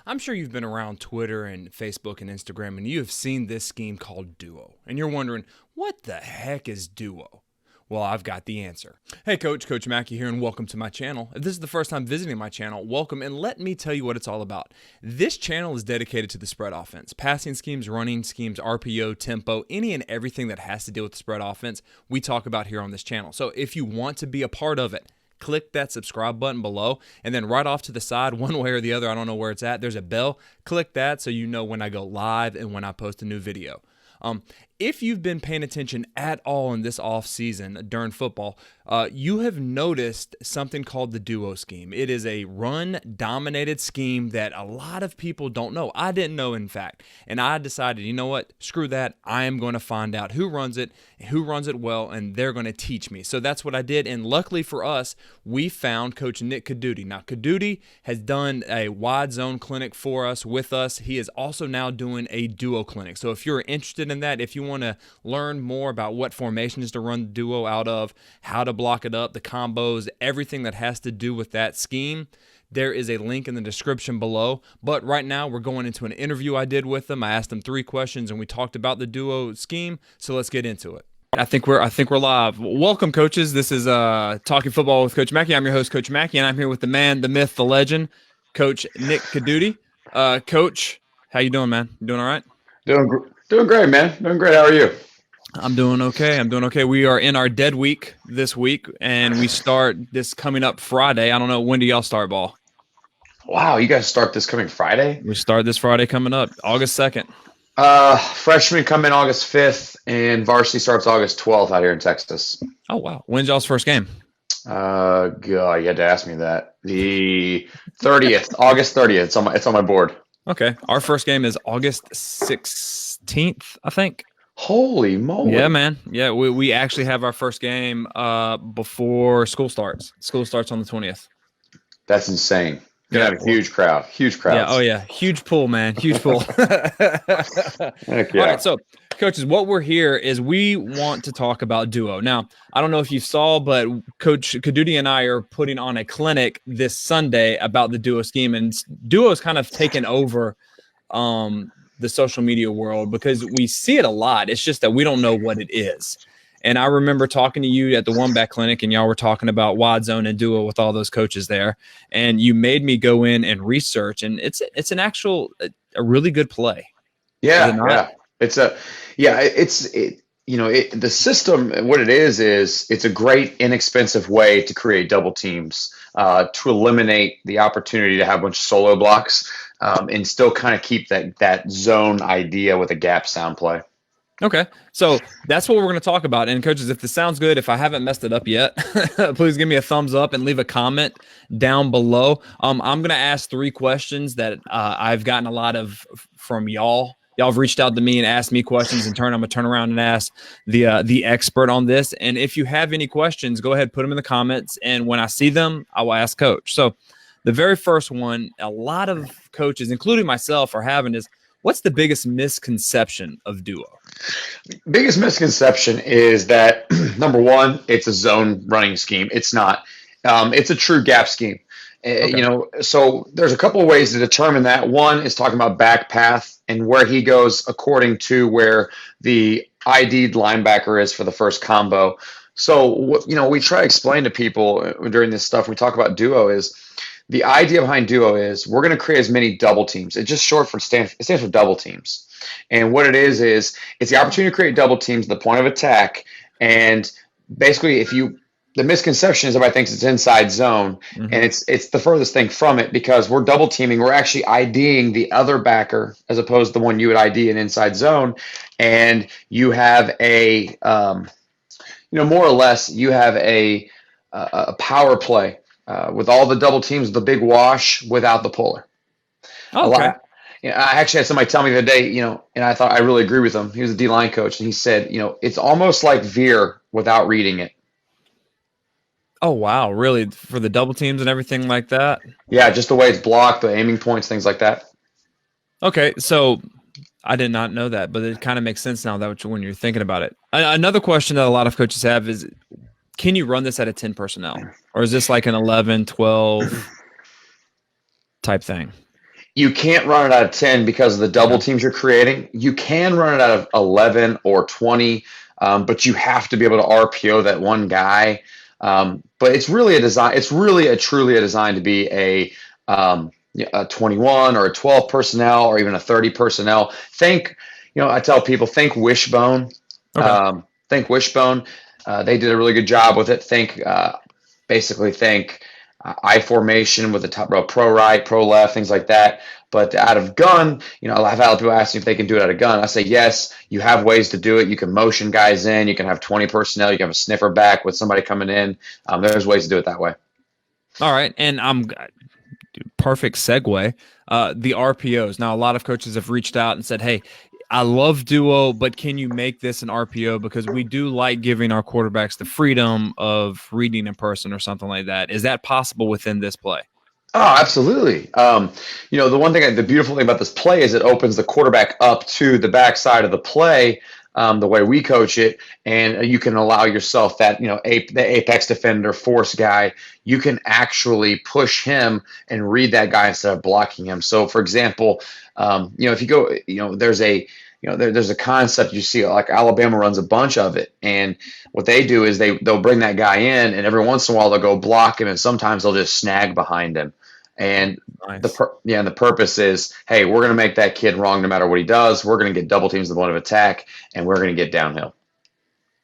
I'm sure you've been around Twitter and Facebook and Instagram and you have seen this scheme called Duo. And you're wondering, what the heck is Duo? Well, I've got the answer. Hey Coach Mackey here, and welcome to my channel. If this is the first time visiting my channel, welcome, and let me tell you what it's all about. This channel is dedicated to the spread offense. Passing schemes, running schemes, RPO, tempo, any and everything that has to deal with the spread offense, we talk about here on this channel. So if you want to be a part of it, click that subscribe button below, and then right off to the side, one way or the other, I don't know where it's at, there's a bell. Click that so you know when I go live and when I post a new video. If you've been paying attention at all in this off season during football, you have noticed something called the Duo scheme. It is a run-dominated scheme that a lot of people don't know. I didn't know, in fact, and I decided, you know what? Screw that. I am going to find out who runs it well, and they're going to teach me. So that's what I did, and luckily for us, we found Coach Nick Codutti. Now, Codutti has done a wide zone clinic for us with us. He is also now doing a Duo clinic. So if you're interested in that, if you want to learn more about what formations to run Duo out of, how to block it up, the combos, everything that has to do with that scheme, there is a link in the description below. But right now we're going into an interview I did with them. I asked them 3 questions and we talked about the Duo scheme. So let's get into it. I think we're live. Welcome, coaches. This is Talking Football with Coach Mackey. I'm your host, Coach Mackey, and I'm here with the man, the myth, the legend, Coach Nick Codutti. Coach, how you doing, man? You doing all right? Doing great, man. Doing great. How are you? I'm doing okay. We are in our dead week this week, and we start this coming up Friday. I don't know, when do y'all start ball? Wow, you guys start this coming Friday? We start this Friday coming up, August 2nd. Freshmen come in August 5th, and varsity starts August 12th out here in Texas. Oh, wow. When's y'all's first game? God, you had to ask me that. The 30th, August 30th. It's on my board. Okay. Our first game is August 16th, I think. Holy moly. Yeah, man. Yeah, we actually have our first game before school starts. School starts on the 20th. That's insane. You're going to have a huge crowd. Huge crowd. Yeah, oh yeah. Huge pool, man. Huge pool. Heck yeah. All right, so coaches, what we're here is we want to talk about Duo. Now, I don't know if you saw, but Coach Codutti and I are putting on a clinic this Sunday about the Duo scheme, and Duo is kind of taken over the social media world because we see it a lot. It's just that we don't know what it is. And I remember talking to you at the One Back Clinic, and y'all were talking about wide zone and Duo with all those coaches there. And you made me go in and research, and it's a really good play. Yeah, the system. What it is it's a great inexpensive way to create double teams, to eliminate the opportunity to have a bunch of solo blocks, and still kind of keep that zone idea with a gap sound play. Okay, so that's what we're going to talk about. And coaches, if this sounds good, if I haven't messed it up yet, please give me a thumbs up and leave a comment down below. I'm going to ask 3 questions that I've gotten a lot of from y'all. Y'all have reached out to me and asked me questions. In turn, I'm going to turn around and ask the expert on this. And if you have any questions, go ahead, put them in the comments. And when I see them, I will ask Coach. So the very first one, a lot of coaches, including myself, are having is, what's the biggest misconception of Duo? Biggest misconception is that, number one, it's a zone running scheme. It's not. It's a true gap scheme. Okay. So there's a couple of ways to determine that. One is talking about back path and where he goes according to where the ID'd linebacker is for the first combo. So, we try to explain to people during this stuff, we talk about Duo is, the idea behind Duo is we're going to create as many double teams. It's just short for it stands for double teams. And what it is it's the opportunity to create double teams, the point of attack. And basically, the misconception is everybody thinks it's inside zone, and it's the furthest thing from it because we're double teaming. We're actually IDing the other backer as opposed to the one you would ID in inside zone. And you have a, more or less, you have a power play. With all the double teams, the big wash without the puller. Okay. I actually had somebody tell me the other day, and I thought I really agree with him. He was a D-line coach, and he said, it's almost like veer without reading it. Oh, wow. Really? For the double teams and everything like that? Yeah, just the way it's blocked, the aiming points, things like that. Okay, so I did not know that, but it kind of makes sense now that when you're thinking about it. Another question that a lot of coaches have is, can you run this at a 10 personnel? Or is this like an 11, 12 type thing? You can't run it out of 10 because of the double Okay. teams you're creating. You can run it out of 11 or 20, but you have to be able to RPO that one guy. But it's really a design. It's really truly a design to be a 21 or a 12 personnel or even a 30 personnel. I tell people, think Wishbone. Okay. Think Wishbone. They did a really good job with it. Basically think I formation with the top row, pro right, pro left, things like that. But out of gun, I've had people ask me if they can do it out of gun. I say, yes, you have ways to do it. You can motion guys in. You can have 20 personnel. You can have a sniffer back with somebody coming in. There's ways to do it that way. All right. And perfect segue. The RPOs. Now, a lot of coaches have reached out and said, hey, I love duo, but can you make this an RPO? Because we do like giving our quarterbacks the freedom of reading in person or something like that. Is that possible within this play? Oh, absolutely. The beautiful thing about this play is it opens the quarterback up to the backside of the play, the way we coach it, and you can allow yourself that, the apex defender, force guy. You can actually push him and read that guy instead of blocking him. So, for example, if you go, there's a concept you see, like Alabama runs a bunch of it, and what they do is they'll bring that guy in, and every once in a while they'll go block him, and sometimes they'll just snag behind him. And Nice. the purpose is, hey, we're going to make that kid wrong no matter what he does. We're going to get double teams the point of attack, and we're going to get downhill.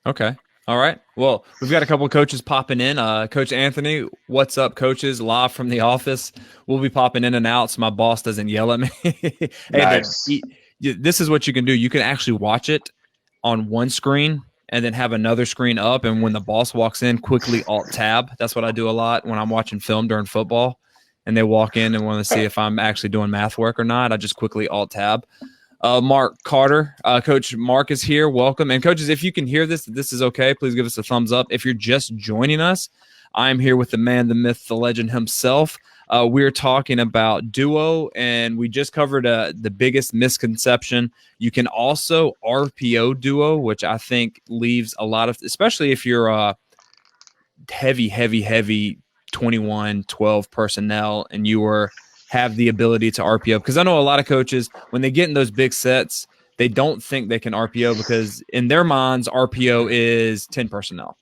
Okay. All right. Well, we've got a couple of coaches popping in. Coach Anthony, what's up, coaches? Live from the office. We'll be popping in and out so my boss doesn't yell at me. Hey, Nice. this is what you can do. You can actually watch it on one screen and then have another screen up. And when the boss walks in, quickly Alt-Tab. That's what I do a lot when I'm watching film during football. And they walk in and want to see if I'm actually doing math work or not. I just quickly Alt-Tab. Mark Carter, Coach Mark is here. Welcome. And coaches, if you can hear this is okay, please give us a thumbs up. If you're just joining us, I'm here with the man, the myth, the legend himself. We're talking about duo, and we just covered the biggest misconception. You can also RPO duo, which I think leaves a lot of, especially if you're heavy 21, 12 personnel, and you have the ability to RPO. Because I know a lot of coaches, when they get in those big sets, they don't think they can RPO because in their minds, RPO is 10 personnel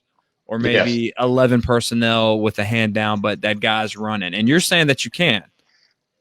or maybe 11 personnel with a hand down, but that guy's running. And you're saying that you can.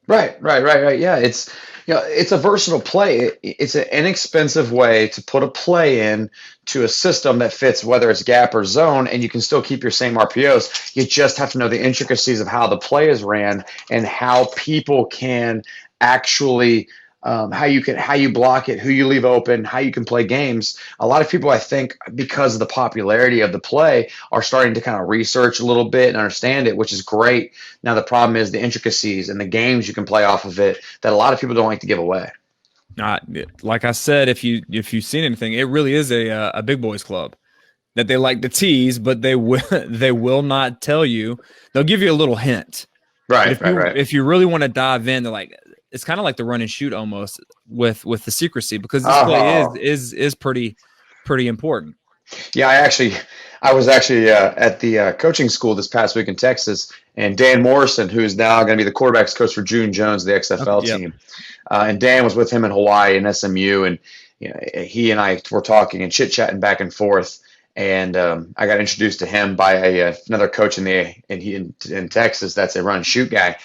Right. Yeah, it's a versatile play. It's an inexpensive way to put a play in to a system that fits whether it's gap or zone, and you can still keep your same RPOs. You just have to know the intricacies of how the play is ran and how people can actually how you block it, who you leave open, how you can play games. A lot of people, I think, because of the popularity of the play, are starting to kind of research a little bit and understand it, which is great. Now the problem is the intricacies and the games you can play off of it that a lot of people don't like to give away. Like I said, if you've seen anything, it really is a big boys club that they like to tease, but they will not tell you. They'll give you a little hint. Right. If you really want to dive in, they're like, it's kind of like the run and shoot almost with the secrecy, because this play is pretty important. Yeah, I was actually at the coaching school this past week in Texas, and Dan Morrison, who's now going to be the quarterbacks coach for June Jones, the XFL team, and Dan was with him in Hawaii and SMU, and he and I were talking and chit chatting back and forth, and I got introduced to him by another coach in Texas that's a run and shoot guy,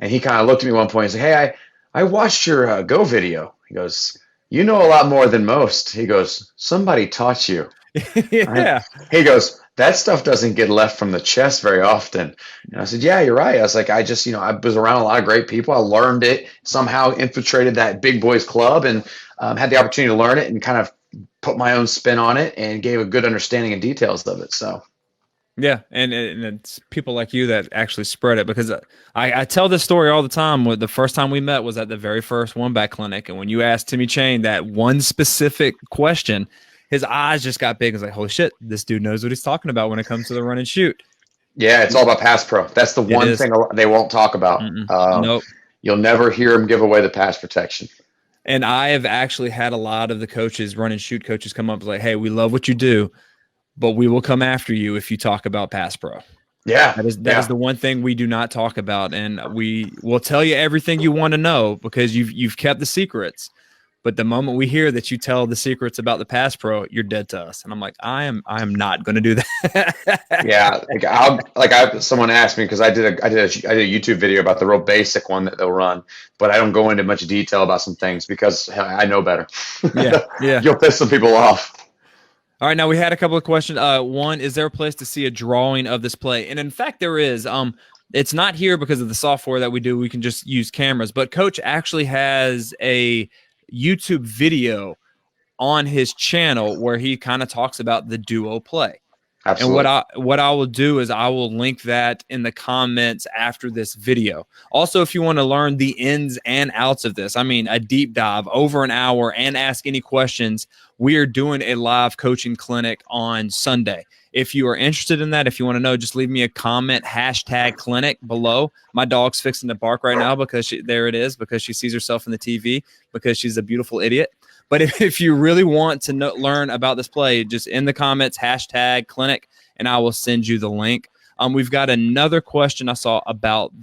and he kind of looked at me one point and said, "Hey, I watched your Go video." He goes, "You know a lot more than most." He goes, "Somebody taught you." Yeah. He goes, "That stuff doesn't get left from the chest very often." And I said, "Yeah, you're right." I was like, I was around a lot of great people. I learned it, somehow infiltrated that big boys club, and had the opportunity to learn it and kind of put my own spin on it and gave a good understanding and details of it. So. Yeah, and it's people like you that actually spread it, because I tell this story all the time. The first time we met was at the very first One Back Clinic, and when you asked Timmy Chain that one specific question, his eyes just got big. It's like, holy shit, this dude knows what he's talking about when it comes to the run and shoot. Yeah, it's all about pass pro. That's the one thing they won't talk about. Nope. You'll never hear them give away the pass protection. And I have actually had a lot of the coaches, run and shoot coaches, come up and like, hey, we love what you do, but we will come after you if you talk about pass pro. Yeah. That is the one thing we do not talk about, and we will tell you everything you want to know because you've kept the secrets. But the moment we hear that you tell the secrets about the pass pro, you're dead to us. And I'm like, I am not going to do that. Yeah, someone asked me because I did a YouTube video about the real basic one that they'll run, but I don't go into much detail about some things because I know better. Yeah. You'll piss some people off. All right, now we had a couple of questions. One, is there a place to see a drawing of this play? And in fact, there is. It's not here because of the software that we do. We can just use cameras, but Coach actually has a YouTube video on his channel where he kind of talks about the duo play. Absolutely. And what I will do is I will link that in the comments after this video. Also, if you want to learn the ins and outs of this, I mean, a deep dive over an hour and ask any questions, we are doing a live coaching clinic on Sunday. If you are interested in that, if you want to know, just leave me a comment, #clinic below. My dog's fixing to bark right now because she sees herself in the TV because she's a beautiful idiot. But if you really want to learn about this play, just in the comments, #clinic, and I will send you the link. We've got another question I saw about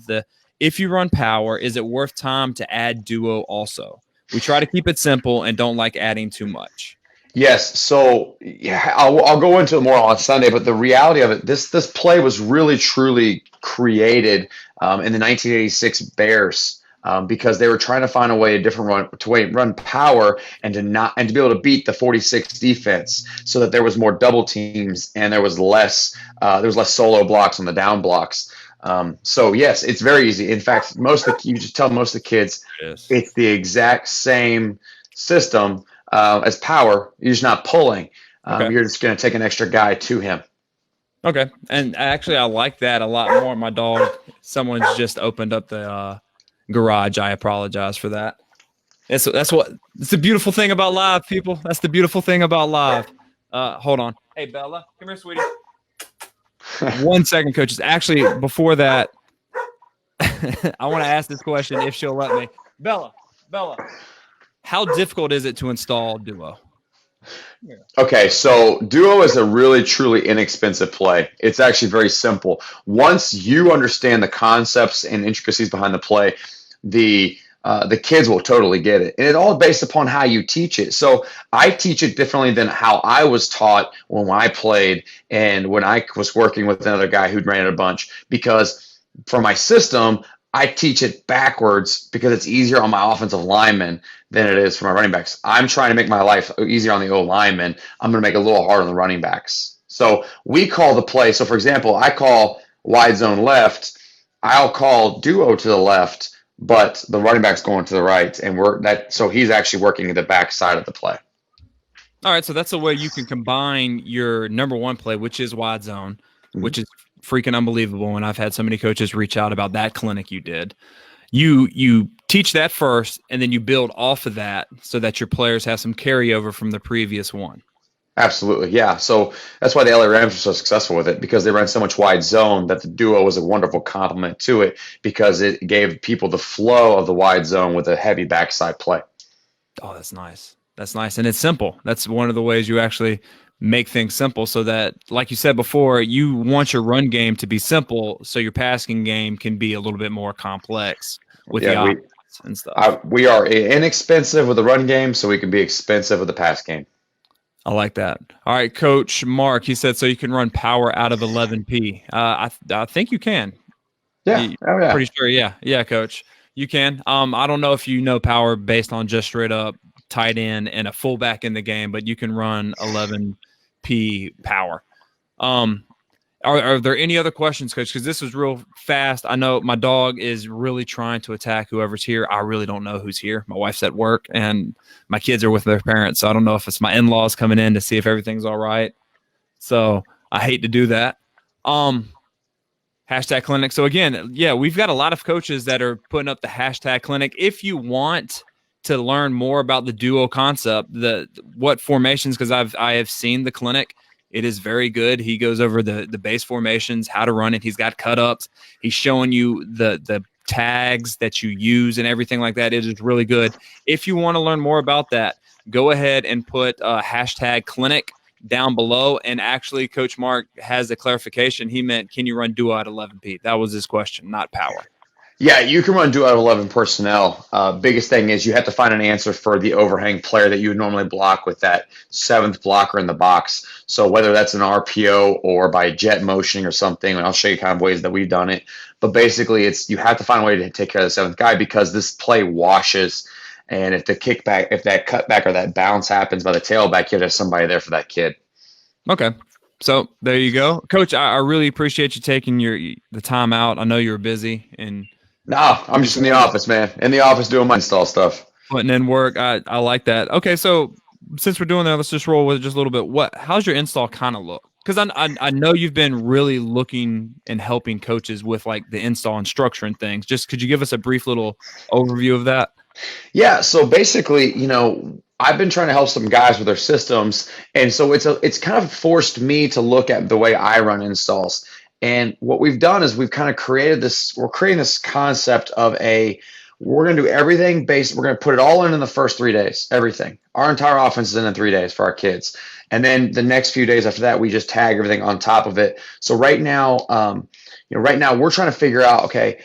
if you run power, is it worth time to add duo also? We try to keep it simple and don't like adding too much. Yes, so yeah, I'll go into it more on Sunday, but the reality of it, this play was really truly created in the 1986 Bears because they were trying to find a way, run power and to be able to beat the 46 defense, so that there was more double teams and there was less solo blocks on the down blocks. So yes, it's very easy. In fact, you just tell most of the kids it's the exact same system as power. You're just not pulling. Okay. You're just going to take an extra guy to him. Okay. And actually, I like that a lot more. My dog, someone's just opened up the garage. I apologize for that. It's the beautiful thing about live, people. That's the beautiful thing about live. Hold on. Hey, Bella, come here, sweetie. 1 second, coaches. Actually, before that, I want to ask this question if she'll let me. Bella, how difficult is it to install Duo? Okay, so Duo is a really, truly inexpensive play. It's actually very simple. Once you understand the concepts and intricacies behind the play, the kids will totally get it. And it's all based upon how you teach it. So I teach it differently than how I was taught when I played and when I was working with another guy who'd ran it a bunch. Because for my system, I teach it backwards because it's easier on my offensive linemen than it is for my running backs. I'm trying to make my life easier on the O linemen. I'm going to make it a little harder on the running backs. So we call the play. So for example, I call wide zone left. I'll call Duo to the left, but the running back's going to the right, and so he's actually working the back side of the play. All right, so that's a way you can combine your number one play, which is wide zone, which is freaking unbelievable. And I've had so many coaches reach out about that clinic you did. You teach that first, and then you build off of that so that your players have some carryover from the previous one. Absolutely, yeah. So that's why the LA Rams are so successful with it, because they ran so much wide zone that the Duo was a wonderful complement to it because it gave people the flow of the wide zone with a heavy backside play. Oh, that's nice. That's nice. And it's simple. That's one of the ways you actually make things simple so that, like you said before, you want your run game to be simple so your passing game can be a little bit more complex with the offense and stuff. We are inexpensive with the run game, so we can be expensive with the pass game. I like that. All right, Coach Mark, he said, so you can run power out of 11P. I think you can. Yeah. Oh, yeah. Pretty sure. Yeah, Coach. You can. I don't know if you know power based on just straight up tight end and a fullback in the game, but you can run 11P power. Are there any other questions, Coach? Because this was real fast. I know my dog is really trying to attack whoever's here. I really don't know who's here. My wife's at work, and my kids are with their parents, so I don't know if it's my in-laws coming in to see if everything's all right. So I hate to do that. #clinic. So again, yeah, we've got a lot of coaches that are putting up the #clinic. If you want to learn more about the Duo concept, what formations, because I have seen the clinic. It is very good. He goes over the base formations, how to run it. He's got cut-ups. He's showing you the tags that you use and everything like that. It is really good. If you want to learn more about that, go ahead and put #clinic down below. And actually, Coach Mark has a clarification. He meant, can you run duo at 11 feet? That was his question, not power. Yeah, you can run duo out of 11 personnel. Biggest thing is you have to find an answer for the overhang player that you would normally block with that seventh blocker in the box. So whether that's an RPO or by jet motioning or something, and I'll show you kind of ways that we've done it. But basically, you have to find a way to take care of the seventh guy because this play washes. And if the kickback, if that cutback or that bounce happens by the tailback, you have somebody there for that kid. Okay. So there you go. Coach, I really appreciate you taking the time out. I know you were busy and No, I'm just in the office, man. In the office doing my install stuff. putting in work. I like that. Okay, so since we're doing that, let's just roll with it just a little bit. How's your install kind of look? Because I know you've been really looking and helping coaches with like the install and structure and things. Just could you give us a brief little overview of that? Yeah, so basically, I've been trying to help some guys with their systems, and so it's kind of forced me to look at the way I run installs. And what we've done is we're creating this concept of we're going to do everything we're going to put it all in the first 3 days, everything. Our entire offense is in 3 days for our kids. And then the next few days after that, we just tag everything on top of it. So right now, we're trying to figure out, okay,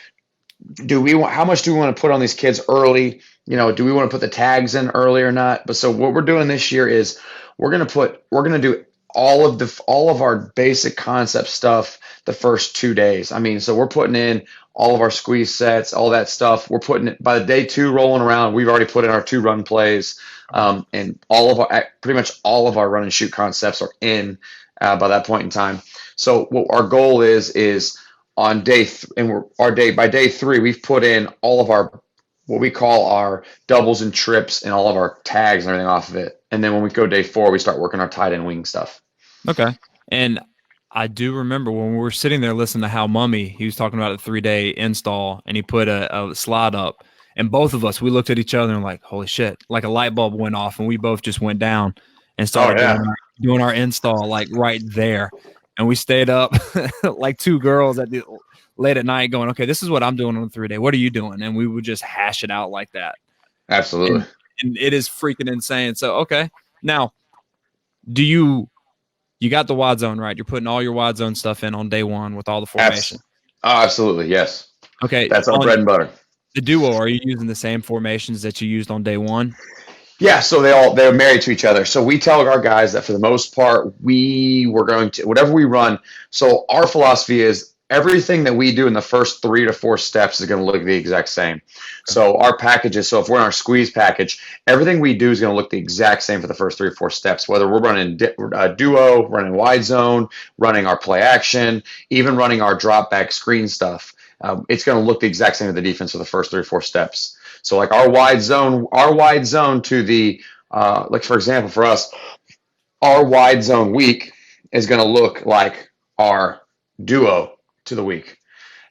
how much do we want to put on these kids early? Do we want to put the tags in early or not? But so what we're doing this year is we're going to do all of our basic concept stuff the first 2 days. I mean, so we're putting in all of our squeeze sets, all that stuff. We're putting it by the day 2 rolling around. We've already put in our 2 run plays, and pretty much all of our run and shoot concepts are in by that point in time. So what our goal is on by day 3, we've put in all of our what we call our doubles and trips and all of our tags and everything off of it. And then when we go day 4, we start working our tight end wing stuff. Okay. And I do remember when we were sitting there listening to how he was talking about a 3-day install, and he put a slide up, and both of us, we looked at each other and like, holy shit, like a light bulb went off, and we both just went down and started doing our install like right there. And we stayed up like 2 girls late at night going, okay, this is what I'm doing on the 3-day. What are you doing? And we would just hash it out like that. Absolutely. And it is freaking insane. So, okay. Now, you got the wide zone, right? You're putting all your wide zone stuff in on day 1 with all the formation. Absolutely, yes. Okay. That's our bread and butter. The duo, are you using the same formations that you used on day 1? Yeah, so they're married to each other. So we tell our guys that for the most part, we're going to, whatever we run. So our philosophy is everything that we do in the first 3 to 4 steps is going to look the exact same. So our packages, so if we're in our squeeze package, everything we do is going to look the exact same for the first 3 or 4 steps, whether we're running duo, running wide zone, running our play action, even running our drop back screen stuff. It's going to look the exact same with the defense for the first 3 or 4 steps. So like our wide zone to the, like for example, for us, our wide zone week is going to look like our duo to the week.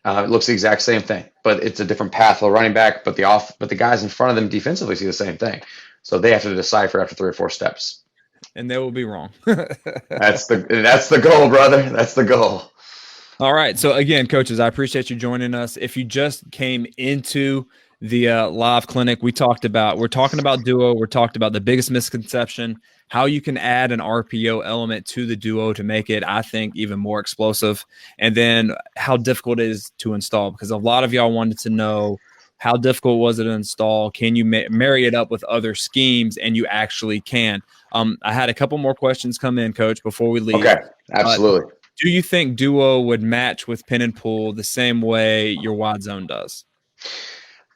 It looks the exact same thing, but it's a different path for the running back, but the guys in front of them defensively see the same thing. So they have to decipher after 3 or 4 steps. And they will be wrong. That's the goal, brother. That's the goal. All right. So again, coaches, I appreciate you joining us. If you just came into the live clinic, we're talking about duo. We're talking about the biggest misconception, how you can add an RPO element to the duo to make it, I think, even more explosive, and then how difficult it is to install, because a lot of y'all wanted to know how difficult was it to install. Can you marry it up with other schemes? And you actually can. I had a couple more questions come in, Coach, before we leave. Okay, absolutely. Do you think duo would match with pin and pull the same way your wide zone does?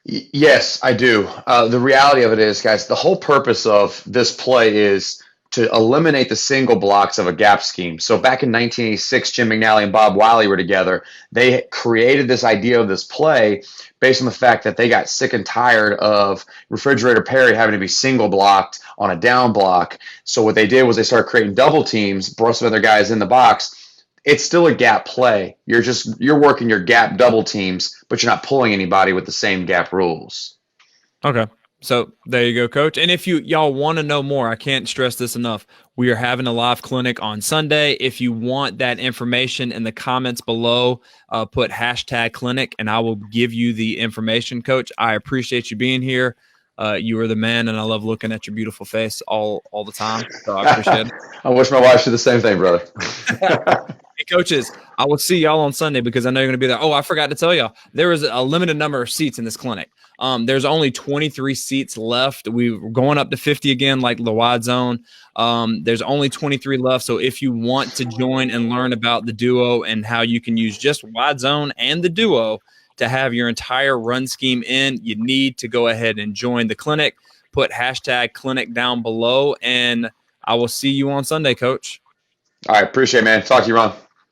Yes, I do. The reality of it is, guys, the whole purpose of this play is to eliminate the single blocks of a gap scheme. So back in 1986, Jim McNally and Bob Wiley were together. They created this idea of this play based on the fact that they got sick and tired of Refrigerator Perry having to be single blocked on a down block. So what they did was they started creating double teams, brought some other guys in the box. It's still a gap play. You're working your gap double teams, but you're not pulling anybody with the same gap rules. Okay. So there you go, Coach. And if y'all want to know more, I can't stress this enough. We are having a live clinic on Sunday. If you want that information in the comments below, put #clinic and I will give you the information, Coach. I appreciate you being here. You are the man, and I love looking at your beautiful face all the time. So I appreciate it. I wish my wife did the same thing, brother. Hey, coaches, I will see y'all on Sunday because I know you're going to be there. Oh, I forgot to tell y'all, there is a limited number of seats in this clinic. There's only 23 seats left. We're going up to 50 again, like the wide zone. There's only 23 left. So if you want to join and learn about the duo and how you can use just wide zone and the duo to have your entire run scheme in, you need to go ahead and join the clinic. Put #clinic down below, and I will see you on Sunday, Coach. All right. Appreciate it, man. Talk to you, Ron.